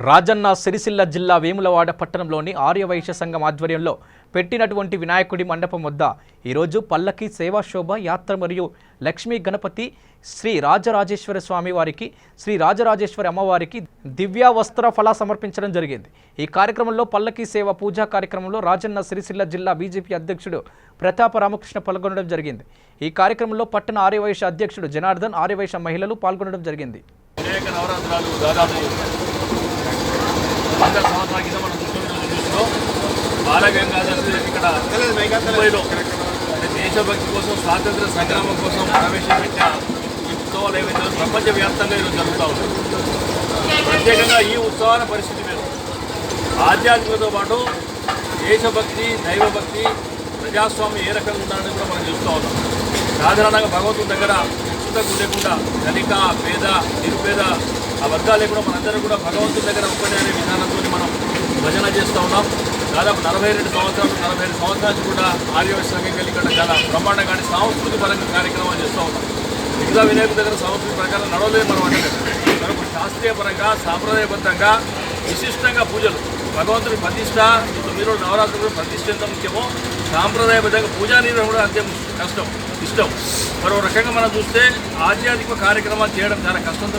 రాజన్న సిరిసిల్ల జిల్లా వేములవాడ పట్టణంలోని ఆర్యవైశ్య సంఘం ఆధ్వర్యంలో పెట్టినటువంటి వినాయకుడి మండపం వద్ద ఈరోజు పల్లకి సేవాశోభ యాత్ర మరియు లక్ష్మీ గణపతి శ్రీ రాజరాజేశ్వర స్వామి వారికి శ్రీ రాజరాజేశ్వరి అమ్మవారికి దివ్య వస్త్ర ఫల సమర్పించడం జరిగింది। ఈ కార్యక్రమంలో పల్లకి సేవ పూజా కార్యక్రమంలో రాజన్న సిరిసిల్ల జిల్లా బీజేపీ అధ్యక్షుడు ప్రతాప రామకృష్ణ పాల్గొనడం జరిగింది। ఈ కార్యక్రమంలో పట్టణ ఆర్యవైశ్య అధ్యక్షుడు జనార్దన్, ఆర్యవైశ్య మహిళలు పాల్గొనడం జరిగింది। దేశభక్తి కోసం స్వాతంత్ర సంగ్రామం కోసం ప్రవేశపెట్టిన ఈ ఉత్సవాలు ఏవైతే ప్రపంచవ్యాప్తంగా ఈరోజు జరుగుతూ ఉన్నాయి। ప్రత్యేకంగా ఈ ఉత్సవాల పరిస్థితి మీద ఆధ్యాత్మికతో పాటు దేశభక్తి, దైవభక్తి, ప్రజాస్వామ్యం ఏ రకంగా ఉండాలని కూడా మనం చూస్తూ ఉన్నాం। సాధారణంగా భగవంతుని దగ్గర పుస్తకం లేకుండా ధనిక, పేద, నిరుపేద ఆ వర్గాలు కూడా మనందరం కూడా భగవంతుని దగ్గర ఒక్కడే అనే విధానంతో మనం భజన చేస్తూ ఉన్నాం। దాదాపు 42 సంవత్సరాలు కూడా ఆర్యవైశ్య సంఘం కలిగి ఇక్కడ చాలా బ్రహ్మాండంగా సాంస్కృతిక పరంగా కార్యక్రమాలు చేస్తూ ఉన్నాం। మిగతా వినాయకుడి దగ్గర సంస్కృతి ప్రకారం నడవలేదు మనం అంటే మనకు శాస్త్రీయ పరంగా సాంప్రదాయబద్ధంగా విశిష్టంగా పూజలు భగవంతుని ప్రతిష్ట, మీరు నవరాత్రులు ప్రతిష్ట ఎంత ముఖ్యమో సాంప్రదాయబద్ధంగా పూజా నిర్వహణ కూడా అంతే ఇష్టం। మరో రకంగా మనం చూస్తే ఆధ్యాత్మిక కార్యక్రమాలు చేయడం చాలా కష్టంతో